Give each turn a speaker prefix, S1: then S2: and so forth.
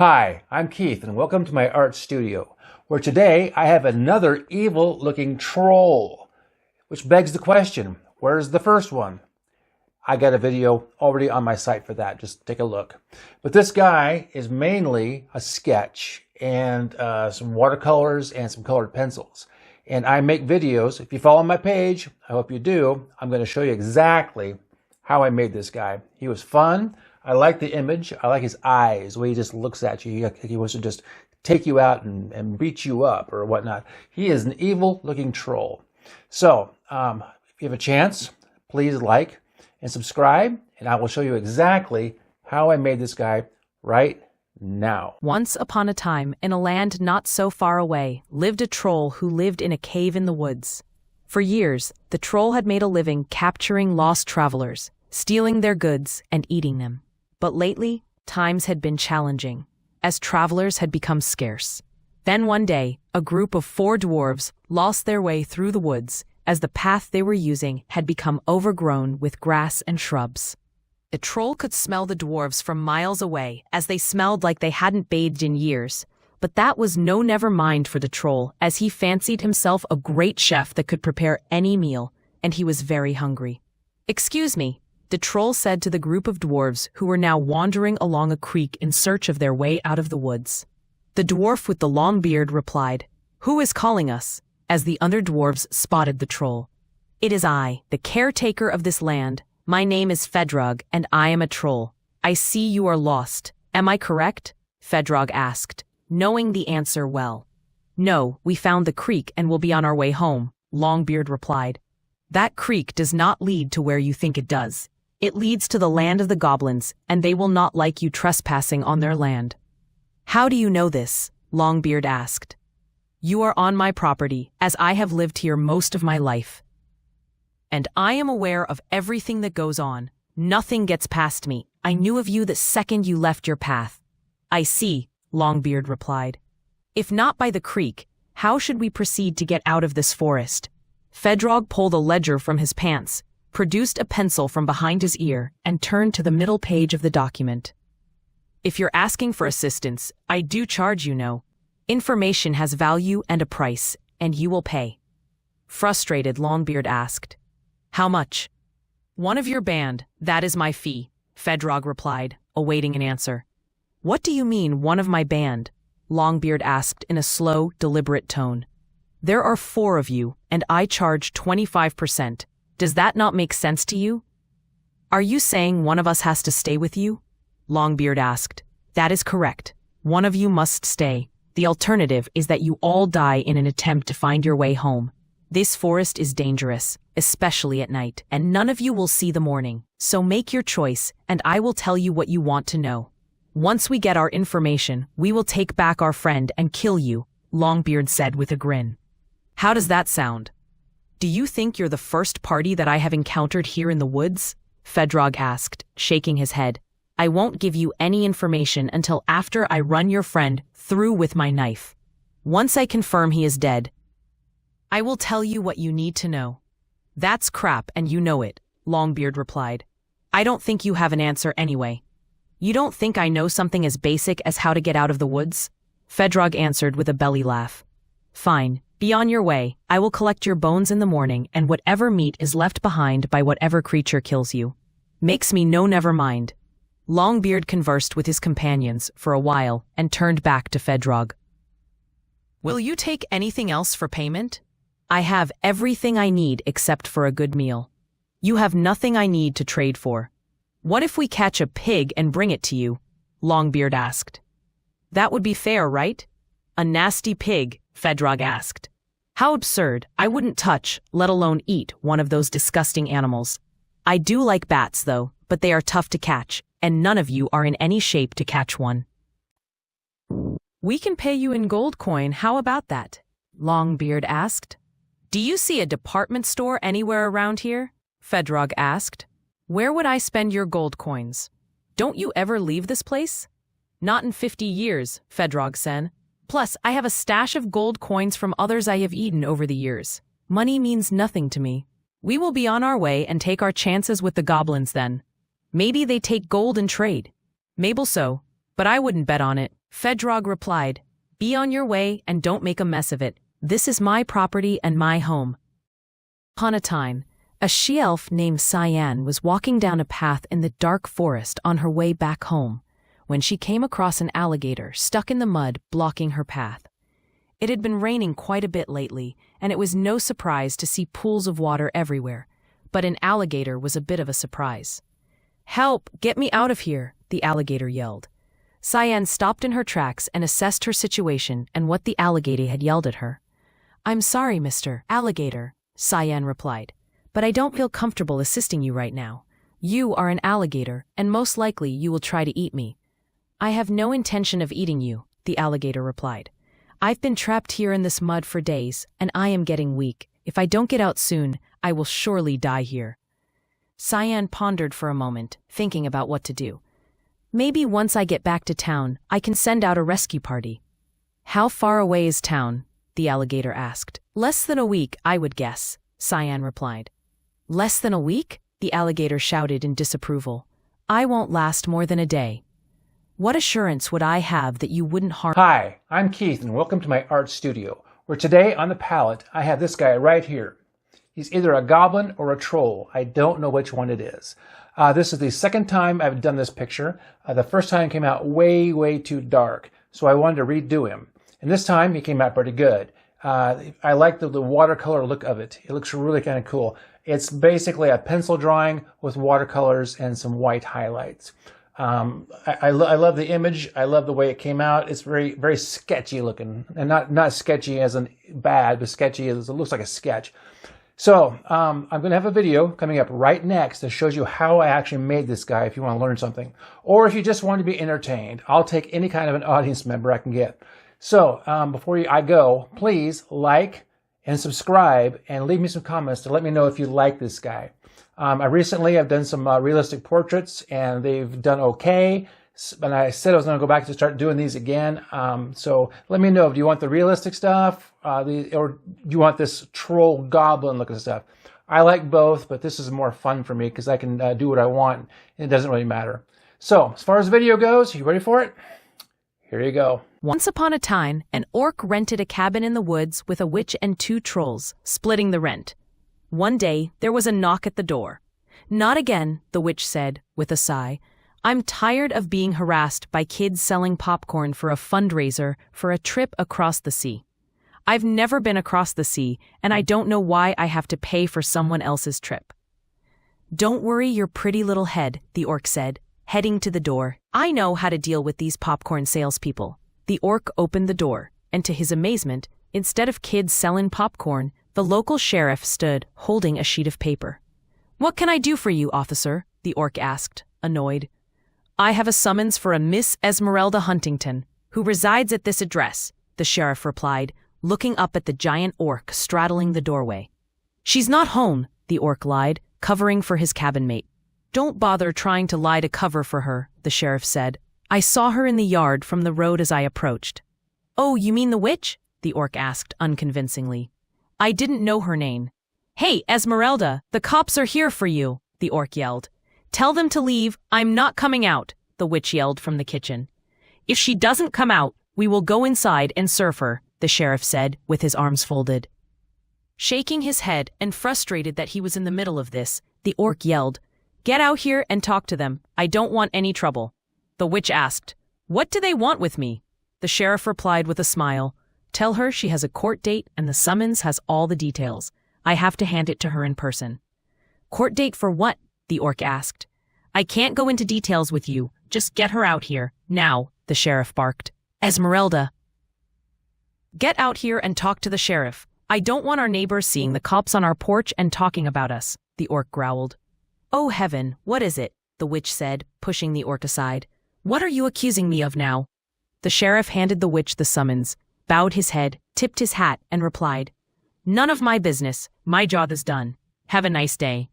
S1: Hi, I'm Keith and welcome to my art studio, where today I have another evil-looking troll, which begs the question, where's the first one? I got a video already on my site for that, just take a look. But this guy is mainly a sketch and some watercolors and some colored pencils. And I make videos. If you follow my page, I hope you do, I'm going to show you exactly how I made this guy. He was fun. I like the image. I like his eyes, the way he just looks at you. He wants to just take you out and beat you up or whatnot. He is an evil-looking troll. So, if you have a chance, please like and subscribe, and I will show you exactly how I made this guy right now.
S2: Once upon a time, in a land not so far away, lived a troll who lived in a cave in the woods. For years, the troll had made a living capturing lost travelers, stealing their goods, and eating them. But lately, times had been challenging, as travelers had become scarce. Then one day, a group of 4 dwarves lost their way through the woods, as the path they were using had become overgrown with grass and shrubs. The troll could smell the dwarves from miles away, as they smelled like they hadn't bathed in years. But that was no never mind for the troll, as he fancied himself a great chef that could prepare any meal, and he was very hungry. "Excuse me," the troll said to the group of dwarves who were now wandering along a creek in search of their way out of the woods. The dwarf with the long beard replied, "Who is calling us?" as the other dwarves spotted the troll. "It is I, the caretaker of this land. My name is Fedrog, and I am a troll. I see you are lost. Am I correct?" Fedrog asked, knowing the answer well. "No, we found the creek and will be on our way home," Longbeard replied. "That creek does not lead to where you think it does. It leads to the land of the goblins, and they will not like you trespassing on their land." "How do you know this?" Longbeard asked. "You are on my property, as I have lived here most of my life. And I am aware of everything that goes on. Nothing gets past me. I knew of you the second you left your path." "I see," Longbeard replied. "If not by the creek, how should we proceed to get out of this forest?" Fedrog pulled a ledger from his pants, produced a pencil from behind his ear, and turned to the middle page of the document. "If you're asking for assistance, I do charge, you know. Information has value and a price, and you will pay." Frustrated, Longbeard asked, "How much?" "One of your band, that is my fee," Fedrog replied, awaiting an answer. "What do you mean, one of my band?" Longbeard asked in a slow, deliberate tone. "There are 4 of you, and I charge 25%. Does that not make sense to you?" "Are you saying one of us has to stay with you?" Longbeard asked. "That is correct. One of you must stay. The alternative is that you all die in an attempt to find your way home. This forest is dangerous, especially at night, and none of you will see the morning. So make your choice, and I will tell you what you want to know. Once we get our information, we will take back our friend and kill you," Longbeard said with a grin. "How does that sound? Do you think you're the first party that I have encountered here in the woods?" Fedrog asked, shaking his head. "I won't give you any information until after I run your friend through with my knife. Once I confirm he is dead, I will tell you what you need to know." "That's crap, and you know it," Longbeard replied. "I don't think you have an answer anyway." "You don't think I know something as basic as how to get out of the woods?" Fedrog answered with a belly laugh. "Fine. Be on your way. I will collect your bones in the morning, and whatever meat is left behind by whatever creature kills you. Makes me no never mind." Longbeard conversed with his companions for a while and turned back to Fedrog. "Will you take anything else for payment?" "I have everything I need except for a good meal." "You have nothing I need to trade for." "What if we catch a pig and bring it to you?" Longbeard asked. "That would be fair, right?" "A nasty pig?" Fedrog asked. "How absurd. I wouldn't touch, let alone eat, one of those disgusting animals. I do like bats, though, but they are tough to catch, and none of you are in any shape to catch one." "We can pay you in gold coin, how about that?" Longbeard asked. "Do you see a department store anywhere around here?" Fedrog asked. "Where would I spend your gold coins? Don't you ever leave this place?" "Not in 50 years, Fedrog said. "Plus, I have a stash of gold coins from others I have eaten over the years. Money means nothing to me. We will be on our way and take our chances with the goblins then. Maybe they take gold in trade. Maybe so, but I wouldn't bet on it. Fedrog replied, "Be on your way and don't make a mess of it. This is my property and my home." Upon a time, a she-elf named Cyan was walking down a path in the dark forest on her way back home, when she came across an alligator stuck in the mud blocking her path. It had been raining quite a bit lately, and it was no surprise to see pools of water everywhere, but an alligator was a bit of a surprise. "Help! Get me out of here!" the alligator yelled. Cyan stopped in her tracks and assessed her situation and what the alligator had yelled at her. "I'm sorry, Mr. Alligator," Cyan replied, "but I don't feel comfortable assisting you right now. You are an alligator, and most likely you will try to eat me." "I have no intention of eating you," the alligator replied. "I've been trapped here in this mud for days, and I am getting weak. If I don't get out soon, I will surely die here." Cyan pondered for a moment, thinking about what to do. "Maybe once I get back to town, I can send out a rescue party." "How far away is town?" the alligator asked. "Less than a week, I would guess," Cyan replied. "Less than a week?" the alligator shouted in disapproval. "I won't last more than a day. What assurance would I have that you wouldn't harm—"
S1: Hi, I'm Keith and welcome to my art studio, where today on the palette I have this guy right here. He's either a goblin or a troll. I don't know which one it is. This is the second time I've done this picture. The first time came out way too dark, so I wanted to redo him. And this time he came out pretty good. I like the watercolor look of it. It looks really kind of cool. It's basically a pencil drawing with watercolors and some white highlights. I love the image. I love the way it came out. It's very sketchy looking, and not sketchy as in bad, but sketchy as it looks like a sketch. So I'm going to have a video coming up right next that shows you how I actually made this guy if you want to learn something. Or if you just want to be entertained, I'll take any kind of an audience member I can get. So before I go, please like and subscribe and leave me some comments to let me know if you like this guy. I recently have done some realistic portraits and they've done okay. And I said I was going to go back to start doing these again. So let me know, do you want the realistic stuff or do you want this troll goblin looking stuff? I like both, but this is more fun for me because I can do what I want and it doesn't really matter. So as far as the video goes, you ready for it? Here you go.
S2: Once upon a time, an orc rented a cabin in the woods with a witch and 2 trolls, splitting the rent. One day, there was a knock at the door. "Not again," the witch said, with a sigh. "I'm tired of being harassed by kids selling popcorn for a fundraiser for a trip across the sea. I've never been across the sea, and I don't know why I have to pay for someone else's trip." "Don't worry your pretty little head," the orc said, heading to the door. "I know how to deal with these popcorn salespeople." The orc opened the door, and to his amazement, instead of kids selling popcorn, the local sheriff stood, holding a sheet of paper. "What can I do for you, officer?" the orc asked, annoyed. "I have a summons for a Miss Esmeralda Huntington, who resides at this address," the sheriff replied, looking up at the giant orc straddling the doorway. "She's not home," the orc lied, covering for his cabin mate. "Don't bother trying to lie to cover for her," the sheriff said. "I saw her in the yard from the road as I approached." "Oh, you mean the witch?" the orc asked unconvincingly. "I didn't know her name." "Hey, Esmeralda, the cops are here for you," the orc yelled. "Tell them to leave, I'm not coming out," the witch yelled from the kitchen. "If she doesn't come out, we will go inside and serve her," the sheriff said, with his arms folded. Shaking his head and frustrated that he was in the middle of this, the orc yelled, "Get out here and talk to them, I don't want any trouble." The witch asked, "What do they want with me?" The sheriff replied with a smile, "Tell her she has a court date and the summons has all the details. I have to hand it to her in person." "Court date for what?" the orc asked. "I can't go into details with you. Just get her out here, now," the sheriff barked. "Esmeralda, get out here and talk to the sheriff. I don't want our neighbors seeing the cops on our porch and talking about us," the orc growled. "Oh heaven, what is it?" the witch said, pushing the orc aside. "What are you accusing me of now?" The sheriff handed the witch the summons, bowed his head, tipped his hat, and replied, "None of my business. My job is done. Have a nice day."